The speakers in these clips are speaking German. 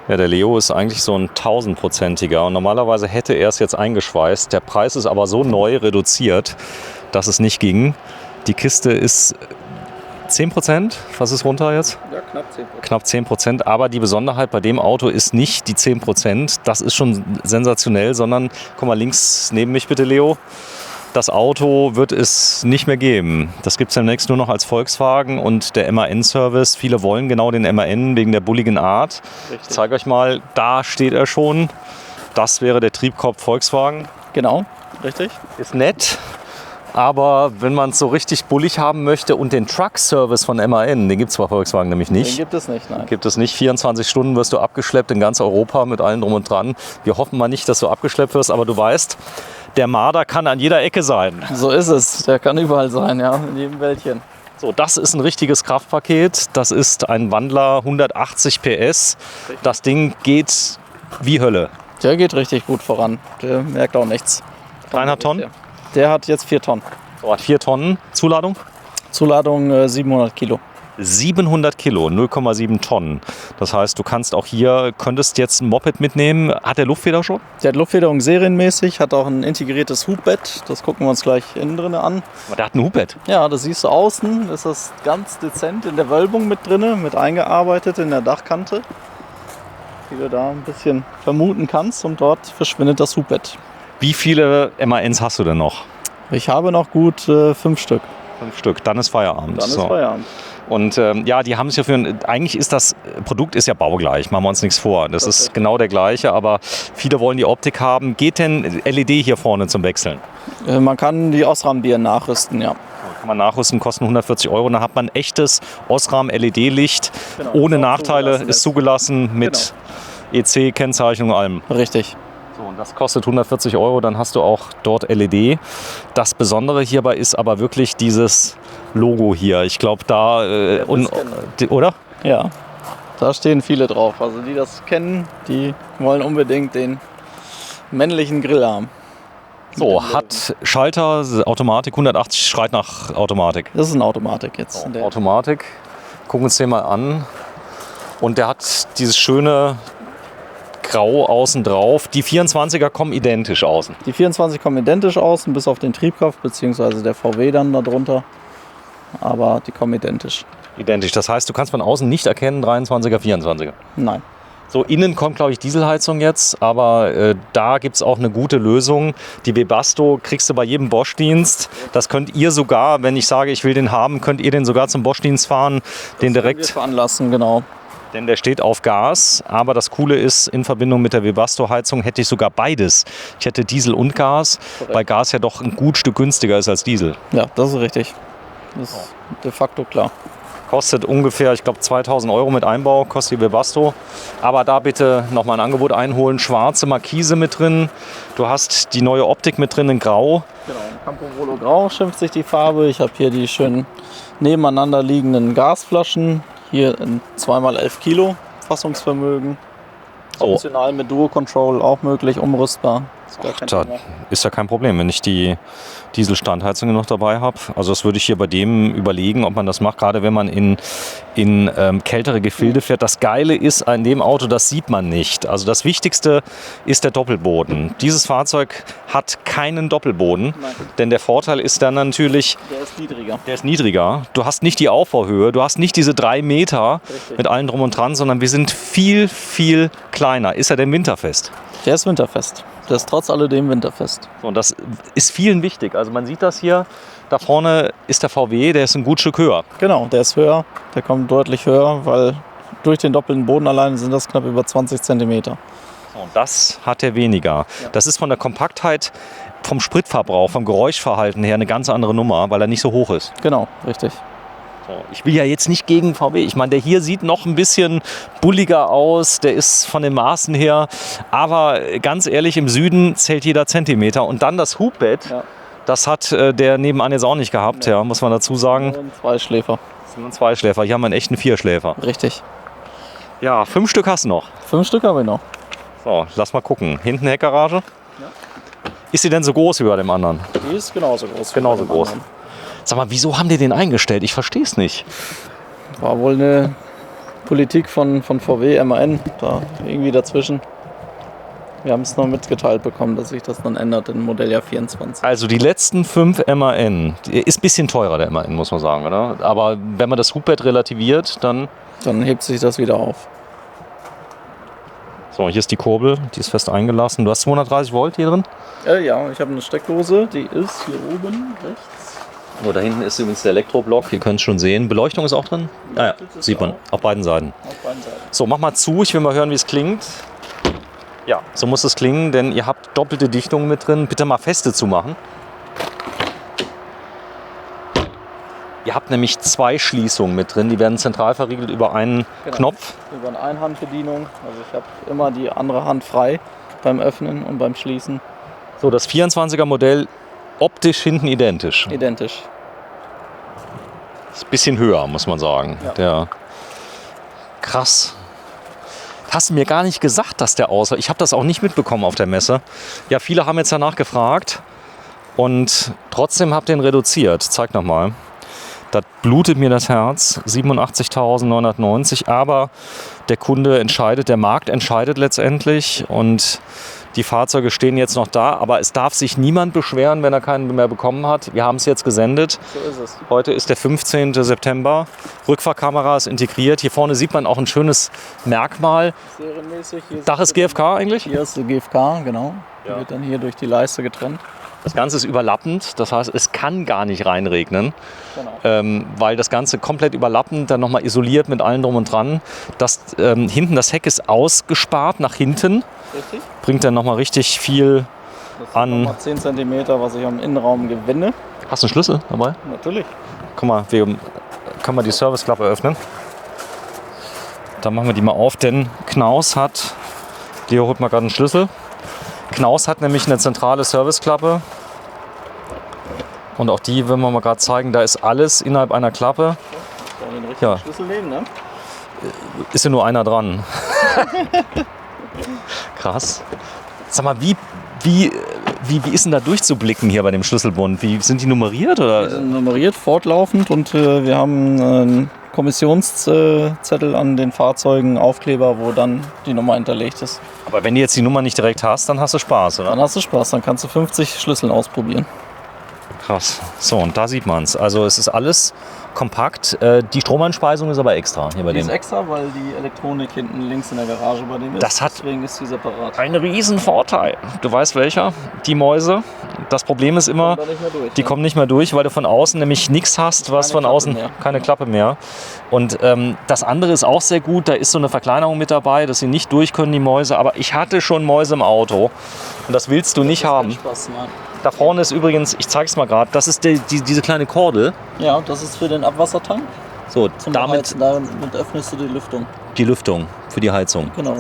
Ja, der Leo ist eigentlich so ein 1000-prozentiger und normalerweise hätte er es jetzt eingeschweißt. Der Preis ist aber so neu reduziert, dass es nicht ging. Die Kiste ist 10%. Was ist runter jetzt? Ja, knapp 10%. Knapp 10%. Aber die Besonderheit bei dem Auto ist nicht die 10%. Das ist schon sensationell, sondern, komm mal links neben mich bitte, Leo. Das Auto wird es nicht mehr geben. Das gibt es demnächst nur noch als Volkswagen und der MAN-Service. Viele wollen genau den MAN wegen der bulligen Art. Richtig. Ich zeige euch mal, da steht er schon. Das wäre der Triebkorb Volkswagen. Genau, richtig. Ist nett, aber wenn man es so richtig bullig haben möchte und den Truck-Service von MAN, den gibt es bei Volkswagen nämlich nicht. Den gibt es nicht, nein. Gibt es nicht. 24 Stunden wirst du abgeschleppt in ganz Europa mit allem drum und dran. Wir hoffen mal nicht, dass du abgeschleppt wirst, aber du weißt, der Marder kann an jeder Ecke sein. So ist es. Der kann überall sein, ja, in jedem Wäldchen. So, das ist ein richtiges Kraftpaket. Das ist ein Wandler 180 PS. Das Ding geht wie Hölle. Der geht richtig gut voran. Der merkt auch nichts. 3,5 Tonnen? Der hat jetzt 4 Tonnen. So, hat 4 Tonnen Zuladung. Zuladung 700 Kilo. 700 Kilo, 0,7 Tonnen. Das heißt, du könntest jetzt ein Moped mitnehmen. Hat der Luftfeder schon? Der hat Luftfederung serienmäßig, hat auch ein integriertes Hubbett. Das gucken wir uns gleich innen drin an. Aber der hat ein Hubbett. Ja, das siehst du außen. Das ist ganz dezent in der Wölbung mit drin, mit eingearbeitet in der Dachkante. Wie du da ein bisschen vermuten kannst. Und dort verschwindet das Hubbett. Wie viele MANs hast du denn noch? Ich habe noch gut 5 Stück. 5 Stück. Dann ist Feierabend. Dann ist Feierabend. Und ja, die haben es ja eigentlich ist das Produkt ist ja baugleich, machen wir uns nichts vor. Das ist genau der gleiche, aber viele wollen die Optik haben. Geht denn LED hier vorne zum Wechseln? Man kann die Osram-Birnen nachrüsten, ja. Kann man nachrüsten, kosten 140 €. Dann hat man echtes Osram-LED-Licht, ohne Nachteile, ist zugelassen mit EC-Kennzeichnung und allem. Richtig. So, und das kostet 140 €, dann hast du auch dort LED. Das Besondere hierbei ist aber wirklich dieses Logo hier. Ich glaube, oder? Ja, da stehen viele drauf. Also die das kennen, die wollen unbedingt den männlichen Grill haben. So, hat Schalter, Automatik, 180, schreit nach Automatik. Das ist eine Automatik jetzt. So, Automatik, gucken uns den mal an. Und der hat dieses schöne Grau außen drauf. Die 24er kommen identisch außen. Die 24 kommen identisch außen, bis auf den Triebkraft, beziehungsweise der VW dann darunter. Aber die kommen identisch. Identisch, das heißt, du kannst von außen nicht erkennen, 23er, 24er. Nein. So, innen kommt, glaube ich, Dieselheizung jetzt, aber da gibt es auch eine gute Lösung. Die Webasto kriegst du bei jedem Bosch-Dienst. Das könnt ihr sogar, wenn ich sage, ich will den haben, könnt ihr den sogar zum Bosch-Dienst fahren. Den direkt veranlassen, genau. Denn der steht auf Gas, aber das Coole ist, in Verbindung mit der Webasto-Heizung hätte ich sogar beides. Ich hätte Diesel und Gas, weil Gas ja doch ein gut Stück günstiger ist als Diesel. Ja, das ist richtig. Das ist de facto klar. Kostet ungefähr, ich glaube, 2.000 € mit Einbau, kostet die Webasto. Aber da bitte nochmal ein Angebot einholen. Schwarze Markise mit drin. Du hast die neue Optik mit drin in Grau. Genau, Campo Volo Grau schimpft sich die Farbe. Ich habe hier die schön nebeneinander liegenden Gasflaschen. Hier in 2x11 Kilo Fassungsvermögen. Optional mit Duo Control auch möglich, umrüstbar. Ist ja kein Problem, wenn ich die Dieselstandheizung noch dabei habe. Also das würde ich hier bei dem überlegen, ob man das macht, gerade wenn man in kältere Gefilde fährt. Das Geile ist an dem Auto, das sieht man nicht. Also das Wichtigste ist der Doppelboden. Dieses Fahrzeug hat keinen Doppelboden, denn der Vorteil ist dann natürlich... Der ist niedriger. Du hast nicht die Aufbauhöhe, du hast nicht diese 3 Meter mit allem drum und dran, sondern wir sind viel, viel kleiner. Ist er denn winterfest? Der ist winterfest. Der ist trotz alledem winterfest. So, und das ist vielen wichtig. Also man sieht das hier, da vorne ist der VW, der ist ein gut Stück höher. Genau, der ist höher, der kommt deutlich höher, weil durch den doppelten Boden allein sind das knapp über 20 cm. So, und das hat er weniger. Ja. Das ist von der Kompaktheit, vom Spritverbrauch, vom Geräuschverhalten her eine ganz andere Nummer, weil er nicht so hoch ist. Genau, richtig. So, ich will ja jetzt nicht gegen VW. Ich meine, der hier sieht noch ein bisschen bulliger aus. Der ist von den Maßen her. Aber ganz ehrlich, im Süden zählt jeder Zentimeter. Und dann das Hubbett, das hat der nebenan jetzt auch nicht gehabt, ja, muss man dazu sagen. Nur ein Zweischläfer. Das ist nur ein Zweischläfer. Hier haben wir einen echten Vierschläfer. Richtig. Ja, 5 Stück hast du noch. 5 Stück habe ich noch. So, lass mal gucken. Hinten Heckgarage. Ja. Ist sie denn so groß wie bei dem anderen? Die ist genauso groß. Genauso groß. Sag mal, wieso haben die den eingestellt? Ich verstehe es nicht. War wohl eine Politik von VW, MAN, da irgendwie dazwischen. Wir haben es noch mitgeteilt bekommen, dass sich das dann ändert in Modelljahr 24. Also die letzten 5 MAN, ist ein bisschen teurer der MAN, muss man sagen, oder? Aber wenn man das Hubbett relativiert, dann... Dann hebt sich das wieder auf. So, hier ist die Kurbel, die ist fest eingelassen. Du hast 230 Volt hier drin? Ja, ich habe eine Steckdose, die ist hier oben rechts. Oh, da hinten ist übrigens der Elektroblock, ihr könnt es schon sehen. Beleuchtung ist auch drin? Ah, ja, sieht man, auf beiden Seiten. Auf beiden Seiten. So, mach mal zu, ich will mal hören, wie es klingt. Ja, so muss es klingen, denn ihr habt doppelte Dichtungen mit drin. Bitte mal feste zumachen. Ihr habt nämlich 2 Schließungen mit drin, die werden zentral verriegelt über einen Knopf. Über eine Einhandbedienung. Also ich habe immer die andere Hand frei beim Öffnen und beim Schließen. So, das 24er Modell optisch hinten identisch. Identisch. Ist ein bisschen höher, muss man sagen. Ja. Der krass. Hast du mir gar nicht gesagt, dass der aussah. Ich habe das auch nicht mitbekommen auf der Messe. Ja, viele haben jetzt danach gefragt und trotzdem habt ihr ihn reduziert. Zeig noch mal. Da blutet mir das Herz. 87.990. Aber der Kunde entscheidet, der Markt entscheidet letztendlich und die Fahrzeuge stehen jetzt noch da, aber es darf sich niemand beschweren, wenn er keinen mehr bekommen hat. Wir haben es jetzt gesendet. So ist es. Heute ist der 15. September. Rückfahrkamera ist integriert. Hier vorne sieht man auch ein schönes Merkmal. Serienmäßig. Hier Dach ist GFK eigentlich? Hier ist die GFK, genau. Die Ja. wird dann hier durch die Leiste getrennt. Das Ganze ist überlappend. Das heißt, es kann gar nicht reinregnen, Genau. weil das Ganze komplett überlappend, dann nochmal isoliert mit allem drum und dran. Hinten das Heck ist ausgespart nach hinten. Richtig. Bringt dann nochmal richtig viel Das sind an. nochmal 10 cm, was ich am Innenraum gewinne. Hast du einen Schlüssel dabei? Natürlich. Guck mal, können wir die Serviceklappe öffnen. Dann machen wir die mal auf, denn Knaus hat, Leo holt mal gerade einen Schlüssel. Knaus hat nämlich eine zentrale Serviceklappe. Und auch die wollen wir mal gerade zeigen, da ist alles innerhalb einer Klappe. Sollen wir den richtigen Ja. Schlüssel nehmen, ne? Ist ja nur einer dran. Krass. Sag mal, wie ist denn da durchzublicken hier bei dem Schlüsselbund? Wie sind die nummeriert? Die Oder? sind nummeriert, fortlaufend und wir haben einen Kommissionszettel an den Fahrzeugen, Aufkleber, wo dann die Nummer hinterlegt ist. Aber wenn du jetzt die Nummer nicht direkt hast, dann hast du Spaß, oder? Dann hast du Spaß, dann kannst du 50 Schlüssel ausprobieren. Krass. So, und da sieht man es. Also es ist alles kompakt. Die Stromeinspeisung ist aber extra hier bei Die dem. ist extra, weil die Elektronik hinten links in der Garage bei dem ist. Das hat- Deswegen ist die separat. Ein riesen Vorteil. Du weißt welcher? Die Mäuse. Das Problem ist immer, Kommt da nicht mehr durch, die ne? kommen nicht mehr durch, weil du von außen nämlich nichts hast, was Keine von Klappe außen mehr. keine Klappe mehr. Und das andere ist auch sehr gut. Da ist so eine Verkleinerung mit dabei, dass sie nicht durch können, die Mäuse. Aber ich hatte schon Mäuse im Auto. Und das willst du nicht Das haben. macht Spaß, nein. Da vorne ist übrigens, ich zeig's mal gerade, das ist diese kleine Kordel. Ja, das ist für den Abwassertank. So, Zum damit Beheizen. Damit öffnest du die Lüftung. die Lüftung für die Heizung. Genau,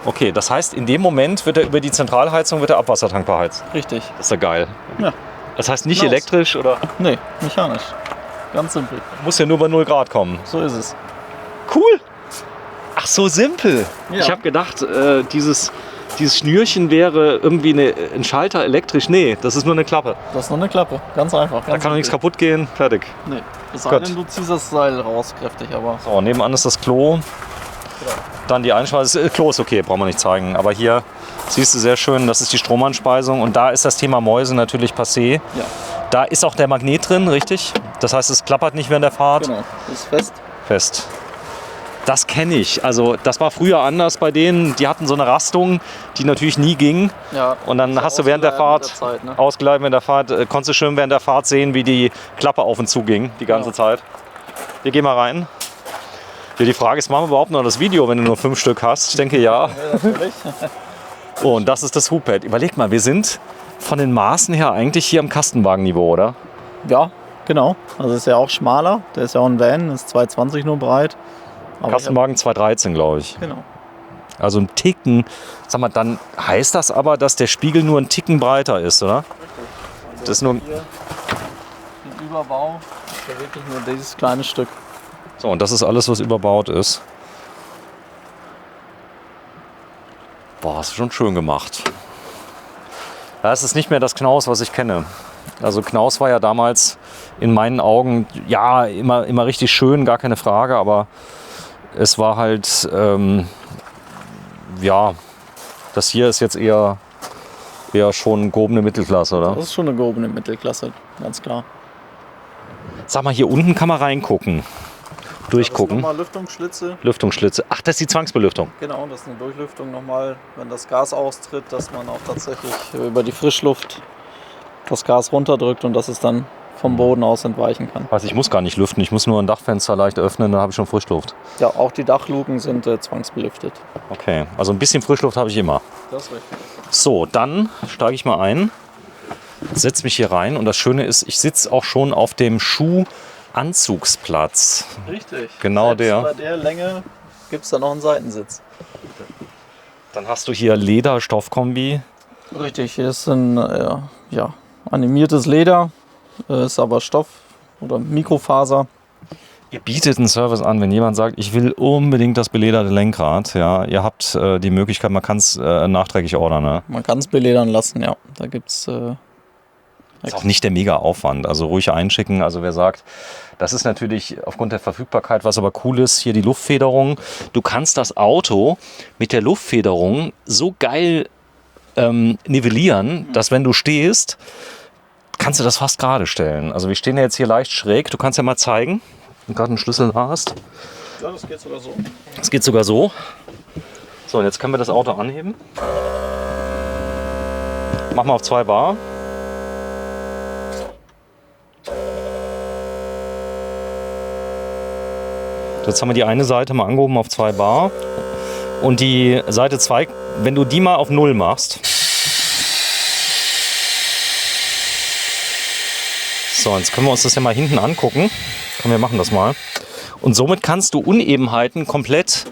Okay, das heißt, in dem Moment wird über die Zentralheizung der Abwassertank beheizt. richtig. Das ist ja geil. Ja. Das heißt nicht Genau. elektrisch oder Nee, mechanisch. Ganz simpel. muss ja nur bei 0 Grad kommen. So ist es. Cool. Ach, so simpel. Ja. Ich habe gedacht, dieses Schnürchen wäre irgendwie ein Schalter elektrisch. Nee, das ist nur eine Klappe. Das ist nur eine Klappe. Ganz einfach. Da kann doch nichts kaputt gehen. Fertig. Nee. Es sei Gut. denn, du ziehst das Seil raus kräftig, aber So, nebenan ist das Klo. Dann die Einspeisung. Das Klo ist okay, brauchen wir nicht zeigen. Aber hier siehst du sehr schön, das ist die Stromanspeisung. Und da ist das Thema Mäuse natürlich passé. ja, Da ist auch der Magnet drin, richtig? Das heißt, es klappert nicht während der Fahrt. genau. Ist fest. Fest. Das kenne ich. Also das war früher anders bei denen. Die hatten so eine Rastung, die natürlich nie ging. Ja. Und dann Ist hast du während der ausgeleiert Fahrt, mit der Zeit, ne? ausgeleitet während der Fahrt, konntest du schön während der Fahrt sehen, wie die Klappe auf und zu ging, die ganze Genau. Zeit. Wir gehen mal rein. Ja, die Frage ist, machen wir überhaupt noch das Video, wenn du nur 5 Stück hast? Ich denke ja. Ja, natürlich. Oh, und das ist das Hubbett. Überleg mal, wir sind von den Maßen her eigentlich hier am Kastenwagenniveau, oder? Ja, genau. Also ist ja auch schmaler. Der ist ja auch ein Van, ist 2,20 nur breit. Aber Kastenwagen 213, glaube ich. Genau. Also ein Ticken. Sag mal, dann heißt das aber, dass der Spiegel nur ein Ticken breiter ist, oder? Also Das ist nur- hier den Überbau ist ja wirklich nur dieses kleine Stück. So, und das ist alles, was überbaut ist. Boah, hast du schon schön gemacht. Das ist nicht mehr das Knaus, was ich kenne. Also Knaus war ja damals in meinen Augen, ja, immer richtig schön, gar keine Frage, aber Es war halt, ja, das hier ist jetzt eher schon gehobene Mittelklasse, oder? Das ist schon eine gehobene Mittelklasse, ganz klar. Sag mal, hier unten kann man reingucken. Durchgucken. Nochmal Lüftungsschlitze. Lüftungsschlitze. Ach, das ist die Zwangsbelüftung. Genau, das ist eine Durchlüftung nochmal, wenn das Gas austritt, dass man auch tatsächlich über die Frischluft das Gas runterdrückt und dass es dann vom Boden aus entweichen kann. Also ich muss gar nicht lüften, ich muss nur ein Dachfenster leicht öffnen, dann habe ich schon Frischluft. Ja, auch die Dachluken sind zwangsbelüftet. Okay, also ein bisschen Frischluft habe ich immer. Das ist richtig. So, dann steige ich mal ein, setze mich hier rein und das Schöne ist, ich sitze auch schon auf dem Schuhanzugsplatz. Richtig. Genau der. Bei der Länge gibt es da noch einen Seitensitz. Dann hast du hier Leder-Stoffkombi. Richtig, hier ist ein animiertes Leder, ist aber Stoff oder Mikrofaser. Ihr bietet einen Service an, wenn jemand sagt, ich will unbedingt das belederte Lenkrad. Ja, ihr habt die Möglichkeit, man kann es nachträglich ordern. Ne? Man kann es beledern lassen, ja. Da gibt es. Ist auch nicht der Mega-Aufwand, also ruhig einschicken. Also wer sagt, das ist natürlich aufgrund der Verfügbarkeit, was aber cool ist, hier die Luftfederung. Du kannst das Auto mit der Luftfederung so geil nivellieren, dass wenn du stehst, kannst du das fast gerade stellen. Also wir stehen ja jetzt hier leicht schräg. Du kannst ja mal zeigen, wenn du gerade einen Schlüssel da hast. Ja, das geht sogar so. Das geht sogar so. So, und jetzt können wir das Auto anheben. Mach mal auf 2 Bar. Jetzt haben wir die eine Seite mal angehoben auf 2 Bar. Und die Seite 2, wenn du die mal auf 0 machst. So, jetzt können wir uns das ja mal hinten angucken. Komm, wir machen das mal. Und somit kannst du Unebenheiten komplett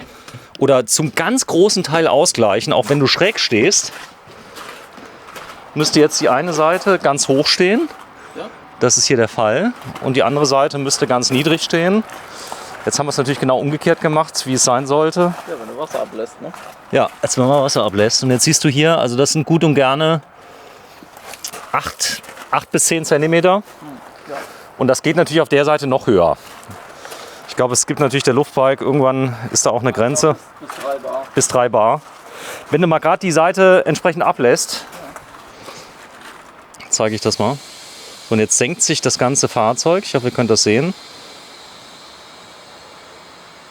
oder zum ganz großen Teil ausgleichen, auch wenn du schräg stehst. Müsste jetzt die eine Seite ganz hoch stehen. Ja. Das ist hier der Fall. Und die andere Seite müsste ganz niedrig stehen. Jetzt haben wir es natürlich genau umgekehrt gemacht, wie es sein sollte. Ja, wenn du Wasser ablässt, ne? Ja, als wenn man Wasser ablässt. Und jetzt siehst du hier, also das sind gut und gerne 8 bis 10 Zentimeter. Ja. Und das geht natürlich auf der Seite noch höher. Ich glaube, es gibt natürlich der Luftbike, irgendwann ist da auch eine Grenze. Bis 3 Bar. Bis 3 Bar. Wenn du mal gerade die Seite entsprechend ablässt, zeige ich das mal. Und jetzt senkt sich das ganze Fahrzeug. Ich hoffe, ihr könnt das sehen.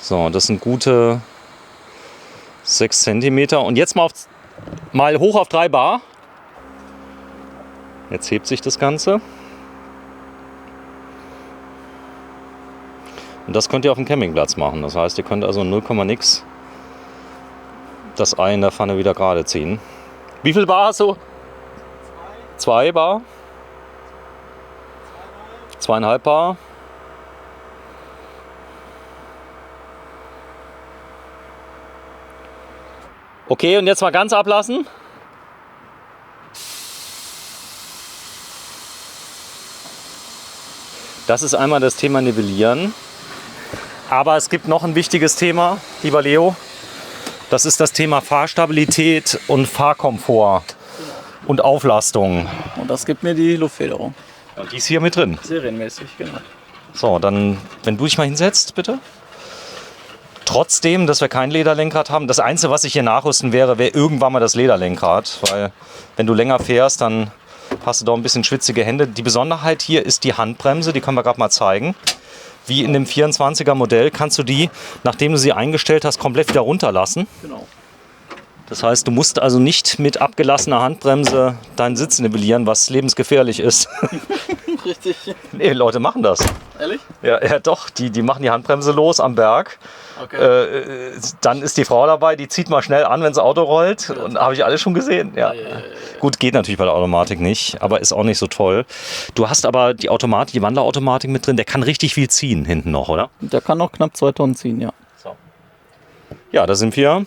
So, das sind gute 6 Zentimeter. Und jetzt mal hoch auf 3 Bar. Jetzt hebt sich das Ganze. Und das könnt ihr auf dem Campingplatz machen. Das heißt, ihr könnt also 0, nix das Ei in der Pfanne wieder gerade ziehen. Wie viel Bar hast du? 2 Bar. 2,5 Bar. Okay, und jetzt mal ganz ablassen. Das ist einmal das Thema Nivellieren. Aber es gibt noch ein wichtiges Thema, lieber Leo. Das ist das Thema Fahrstabilität und Fahrkomfort und Auflastung. Und das gibt mir die Luftfederung. Und die ist hier mit drin. Serienmäßig, genau. So, dann, wenn du dich mal hinsetzt, bitte. Trotzdem, dass wir kein Lederlenkrad haben. Das Einzige, was ich hier nachrüsten wäre irgendwann mal das Lederlenkrad. Weil wenn du länger fährst, dann hast du doch ein bisschen schwitzige Hände. Die Besonderheit hier ist die Handbremse. Die können wir gerade mal zeigen. Wie in dem 24er Modell kannst du die, nachdem du sie eingestellt hast, komplett wieder runterlassen. Genau. Das heißt, du musst also nicht mit abgelassener Handbremse deinen Sitz nivellieren, was lebensgefährlich ist. Richtig. Nee, Leute machen das. Ehrlich? Ja, doch, die machen die Handbremse los am Berg. Okay. Dann ist die Frau dabei, die zieht mal schnell an, wenn das Auto rollt. Und habe ich alles schon gesehen. Ja. Gut, geht natürlich bei der Automatik nicht, aber ist auch nicht so toll. Du hast aber die Automatik, die Wandlerautomatik mit drin, der kann richtig viel ziehen hinten noch, oder? Der kann noch knapp 2 Tonnen ziehen, ja. So. Ja, da sind wir.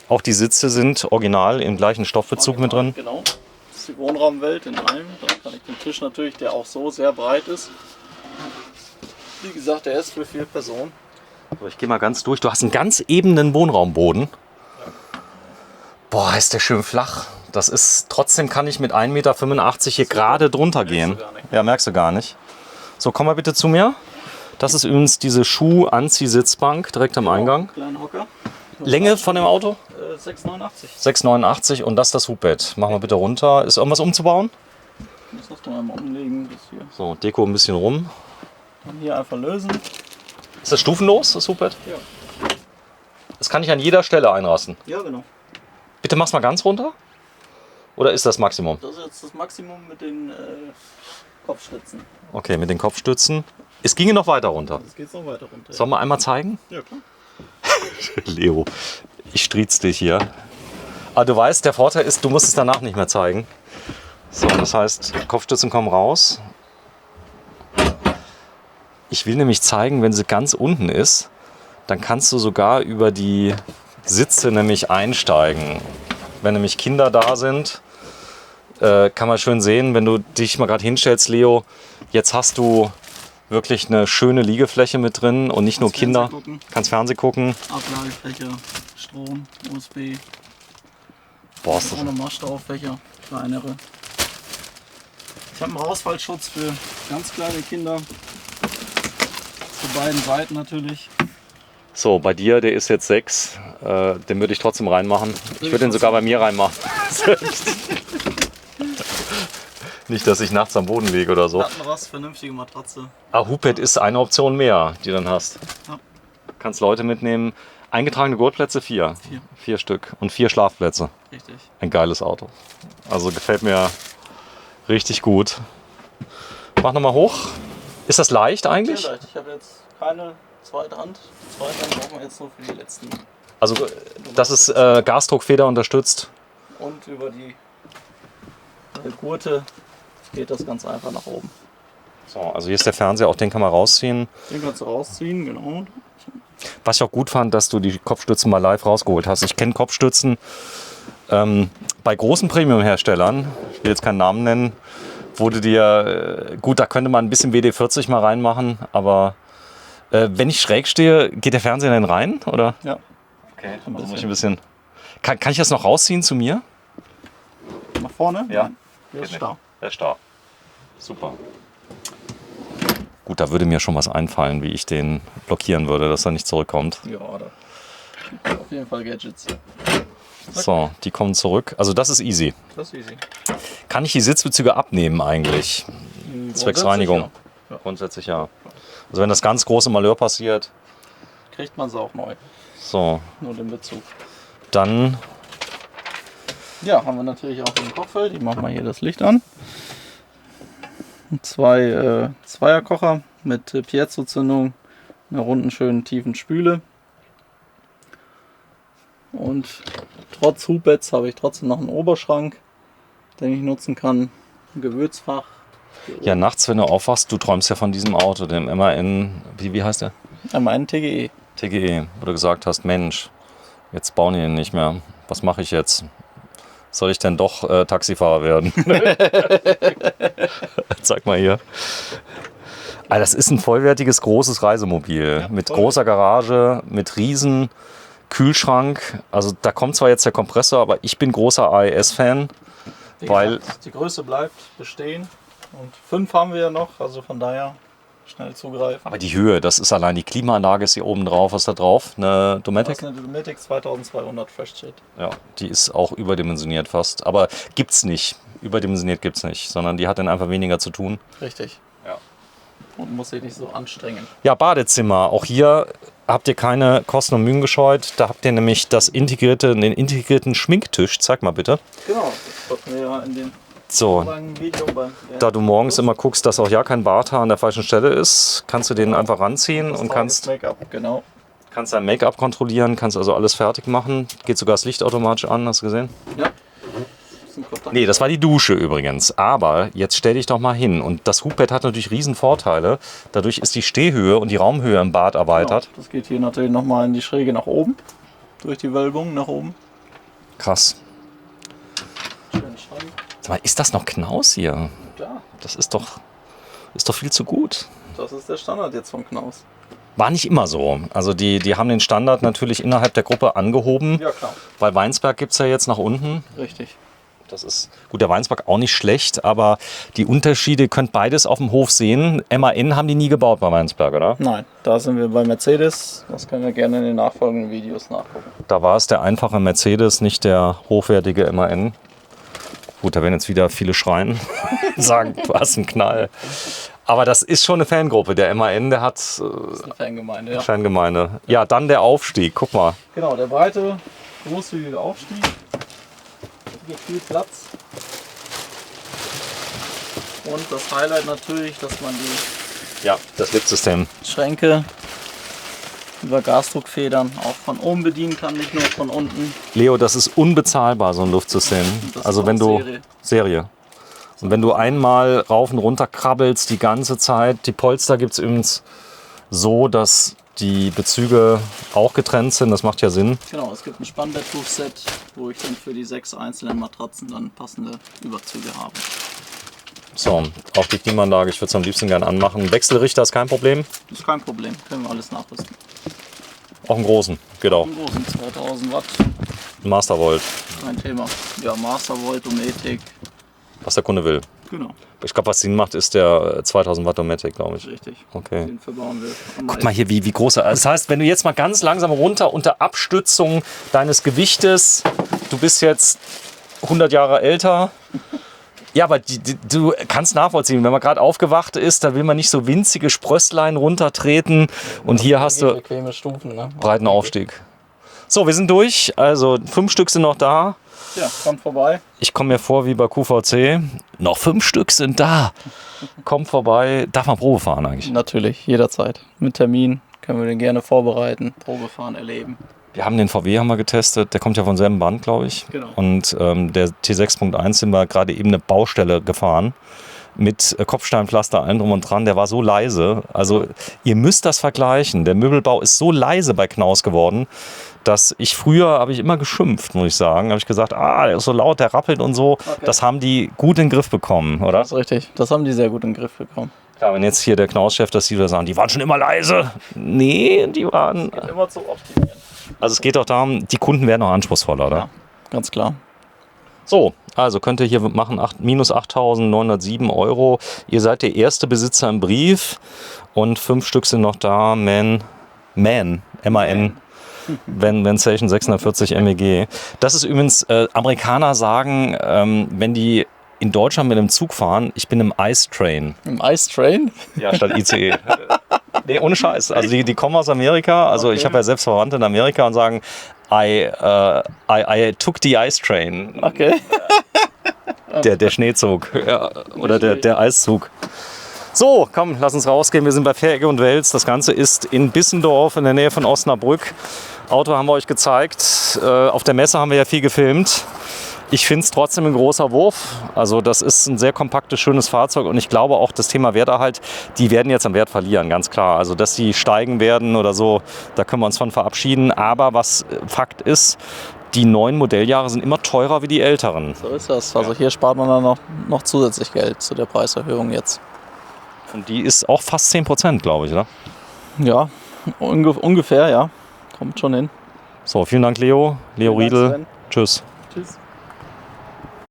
Auch die Sitze sind original im gleichen Stoffbezug mit drin. Genau. Das ist die Wohnraumwelt in einem. Da kann ich den Tisch natürlich, der auch so sehr breit ist. Wie gesagt, der ist für 4 Personen. So, ich gehe mal ganz durch. Du hast einen ganz ebenen Wohnraumboden. Boah, ist der schön flach. Das ist, trotzdem kann ich mit 1,85 Meter hier gerade drunter gehen. Ja, merkst du gar nicht. So, komm mal bitte zu mir. Das ist übrigens diese Schuh-Anzieh-Sitzbank direkt am Eingang. Kleiner Hocker. Länge von dem Auto? 6,89. 6,89 und das ist das Hubbett. Machen wir bitte runter. Ist irgendwas umzubauen? Das musst du einmal umlegen. Das hier. So, Deko ein bisschen rum. Dann hier einfach lösen. Ist das stufenlos, das Hubbett? Ja. Das kann ich an jeder Stelle einrasten. Ja, genau. Bitte mach's mal ganz runter. Oder ist das Maximum? Das ist jetzt das Maximum mit den Kopfstützen. Okay, mit den Kopfstützen. Es ginge noch weiter runter. Das geht noch weiter runter. Sollen wir einmal zeigen? Ja, klar. Leo, ich strieß dich hier. Aber du weißt, der Vorteil ist, du musst es danach nicht mehr zeigen. So, das heißt, Kopfstützen kommen raus. Ich will nämlich zeigen, wenn sie ganz unten ist, dann kannst du sogar über die Sitze nämlich einsteigen. Wenn nämlich Kinder da sind, kann man schön sehen, wenn du dich mal gerade hinstellst, Leo, jetzt hast du wirklich eine schöne Liegefläche mit drin und nicht nur Kinder. Kannst Fernsehen gucken. Ablagefläche, Strom, USB. Boah, ist das Ohne Mastaufwächer, kleinere. Ich habe einen Rausfallschutz für ganz kleine Kinder. Zu beiden Seiten natürlich. so, bei dir, der ist jetzt 6. Den würde ich trotzdem reinmachen. Ich würde den sogar bei mir reinmachen. Nicht, dass ich nachts am Boden liege oder so. Lattenrost, vernünftige Matratze. Hubbett ist eine Option mehr, die du dann hast. Ja. Kannst Leute mitnehmen. Eingetragene Gurtplätze 4. 4 Stück. Und 4 Schlafplätze. Richtig. Ein geiles Auto. Also gefällt mir richtig gut. Mach nochmal hoch. Ist das leicht eigentlich? Sehr leicht. Ich habe jetzt keine zweite Hand. Die zweite Hand brauchen wir jetzt nur für die letzten. Also das ist Gasdruckfeder unterstützt. Und über die Gurte geht das ganz einfach nach oben. So, also hier ist der Fernseher, auch den kann man rausziehen. Den kannst du rausziehen, genau. Was ich auch gut fand, dass du die Kopfstützen mal live rausgeholt hast. Ich kenne Kopfstützen bei großen Premium-Herstellern, ich will jetzt keinen Namen nennen, wurde dir, gut, da könnte man ein bisschen WD-40 mal reinmachen, aber wenn ich schräg stehe, geht der Fernseher denn rein, oder? Ja. Okay, also muss ich ein bisschen... Kann ich das noch rausziehen zu mir? Nach vorne? Ja. Nein. Der ist starr. Der ist starr. Super. Gut, da würde mir schon was einfallen, wie ich den blockieren würde, dass er nicht zurückkommt. Ja, da auf jeden Fall Gadgets. So, die kommen zurück. Also das ist easy. Das ist easy. Kann ich die Sitzbezüge abnehmen eigentlich? Zwecks Reinigung. Ja. Grundsätzlich ja. Also wenn das ganz große Malheur passiert, Kriegt man sie auch neu. so, Nur den Bezug. dann Ja, haben wir natürlich auch den Kochfeld. Ich mache mal hier das Licht an. 2 Zweierkocher mit Piezo-Zündung, einer runden, schönen, tiefen Spüle. Und trotz Hubbetts habe ich trotzdem noch einen Oberschrank, den ich nutzen kann. Ein Gewürzfach. ja nachts, wenn du aufwachst, du träumst ja von diesem Auto, dem MAN, wie heißt der? Einmal einen TGE. TGE, wo du gesagt hast, Mensch, jetzt bauen die ihn nicht mehr. Was mache ich jetzt? Soll ich denn doch Taxifahrer werden? Zeig mal hier. Also das ist ein vollwertiges, großes Reisemobil. Ja, mit voll. großer Garage, mit riesen Kühlschrank. Also da kommt zwar jetzt der Kompressor, aber ich bin großer AES-Fan. Wie Weil- gesagt, die Größe bleibt bestehen. Und 5 haben wir ja noch, also von daher schnell zugreifen. Aber die Höhe, das ist allein die Klimaanlage ist hier oben drauf. Was ist da drauf? Eine Das Dometic? ist eine Dometic 2200 Freshtshed. Ja, die ist auch überdimensioniert fast. Aber gibt's nicht. Überdimensioniert gibt's nicht, sondern die hat dann einfach weniger zu tun. Richtig. Ja. Und muss sich nicht so anstrengen. Ja, Badezimmer. Auch hier habt ihr keine Kosten und Mühen gescheut. Da habt ihr nämlich den integrierten Schminktisch. Zeig mal bitte. Genau, das hatten wir ja in dem So, langen Video beim. da du morgens immer guckst, dass auch ja kein Barthaar an der falschen Stelle ist, kannst du den einfach ranziehen und kannst Make-up, genau. dein Make-up kontrollieren, kannst also alles fertig machen. Geht sogar das Licht automatisch an, hast du gesehen? Ja. Kontakt. Nee, das war die Dusche übrigens. Aber jetzt stell dich doch mal hin. Und das Hubbett hat natürlich riesen Vorteile. Dadurch ist die Stehhöhe und die Raumhöhe im Bad erweitert. Genau. Das geht hier natürlich nochmal in die Schräge nach oben. Durch die Wölbung nach oben. Krass. Schönen Schrank. Sag mal, ist das noch Knaus hier? Ja, Das ist doch viel zu gut. das ist der Standard jetzt von Knaus. War nicht immer so. Also die haben den Standard natürlich innerhalb der Gruppe angehoben. Ja, klar. Bei Weinsberg gibt es ja jetzt nach unten. Richtig. das ist gut. Der Weinsberg auch nicht schlecht, aber die Unterschiede, ihr könnt beides auf dem Hof sehen. MAN haben die nie gebaut bei Weinsberg, oder? Nein, da sind wir bei Mercedes. Das können wir gerne in den nachfolgenden Videos nachgucken. Da war es der einfache Mercedes, nicht der hochwertige MAN. Gut, da werden jetzt wieder viele schreien, sagen, du hast einen Knall. Aber das ist schon eine Fangruppe. Der MAN, der hat Das ist eine Fangemeinde, ja. Fangemeinde. Ja, dann der Aufstieg. Guck mal. Genau, der breite, großzügige Aufstieg. Hier viel Platz. Und das Highlight natürlich, dass man die Ja, das Liftsystem. Schränke über Gasdruckfedern auch von oben bedienen kann, nicht nur von unten. Leo, das ist unbezahlbar, so ein Luftsystem. Das Also ist wenn auch du Serie. Und wenn du einmal rauf und runter krabbelst die ganze Zeit, die Polster gibt es übrigens so, dass die Bezüge auch getrennt sind. Das macht ja Sinn. Genau, es gibt ein Spannbetttuchset, wo ich dann für die 6 einzelnen Matratzen dann passende Überzüge habe. So, auch die Klimaanlage, ich würde es am liebsten gerne anmachen. Wechselrichter ist kein Problem. Das ist kein Problem, können wir alles nachrüsten. Auch einen großen, geht auch. Einen großen 2000 Watt, Mastervolt, kein Thema. Ja, Mastervolt, Dometic, was der Kunde will. genau, Ich glaube, was Sinn macht, ist der 2000 Watt Dometic, glaube ich. richtig. Okay. Den verbauen wir. Guck mal hier, wie groß er ist. Das heißt, wenn du jetzt mal ganz langsam runter unter Abstützung deines Gewichtes, du bist jetzt 100 Jahre älter. Ja, aber du kannst nachvollziehen, wenn man gerade aufgewacht ist, da will man nicht so winzige Sprösslein runtertreten. Und hier hast du bequeme Stufen, ne? breiten Aufstieg. So, wir sind durch. Also 5 Stück sind noch da. Ja, kommt vorbei. Ich komme mir vor wie bei QVC. Noch 5 Stück sind da. Kommt vorbei. Darf man Probe fahren eigentlich? Natürlich, jederzeit. Mit Termin können wir den gerne vorbereiten, Probefahren erleben. Wir haben den VW haben wir getestet. Der kommt ja von selben Band, glaube ich. Genau. Und der T6.1 sind wir gerade eben eine Baustelle gefahren. Mit Kopfsteinpflaster, allem drum und dran. Der war so leise. Also ihr müsst das vergleichen. Der Möbelbau ist so leise bei Knaus geworden, dass früher habe ich immer geschimpft, muss ich sagen. Habe ich gesagt, der ist so laut, der rappelt und so. Okay. Das haben die gut in den Griff bekommen, oder? Das ist richtig, das haben die sehr gut in den Griff bekommen. Ja, wenn jetzt hier der Knaus-Chef das sieht, sagen, die waren schon immer leise. Nee, die waren... Immer zu optimieren. Also es geht auch darum, die Kunden werden auch anspruchsvoller, oder? Ja, ganz klar. So, also könnt ihr hier machen minus 8.907 €. Ihr seid der erste Besitzer im Brief und 5 Stück sind noch da. MAN, Vanzation 640 MEG. Das ist übrigens, Amerikaner sagen, wenn die in Deutschland mit einem Zug fahren, ich bin im Ice Train. Im Ice Train? Ja, statt ICE. Nee, ohne Scheiß. Also die kommen aus Amerika. Also ich habe ja selbst Verwandte in Amerika und sagen, I took the Ice Train. Okay. Der Schneezug. Ja, oder der Eiszug. So, komm, lass uns rausgehen. Wir sind bei Vierecke und Wels. Das Ganze ist in Bissendorf in der Nähe von Osnabrück. Auto haben wir euch gezeigt. Auf der Messe haben wir ja viel gefilmt. Ich finde es trotzdem ein großer Wurf. Also das ist ein sehr kompaktes, schönes Fahrzeug und ich glaube auch das Thema Werterhalt, die werden jetzt am Wert verlieren, ganz klar. Also dass die steigen werden oder so, da können wir uns von verabschieden. Aber was Fakt ist, die neuen Modelljahre sind immer teurer wie die älteren. So ist das. Also hier spart man dann noch zusätzlich Geld zu der Preiserhöhung jetzt. Und die ist auch fast 10%, glaube ich, oder? Ja, ungefähr, ja. Kommt schon hin. So, vielen Dank, Leo. Leo Vielen Dank, Riedel. Sven. Tschüss.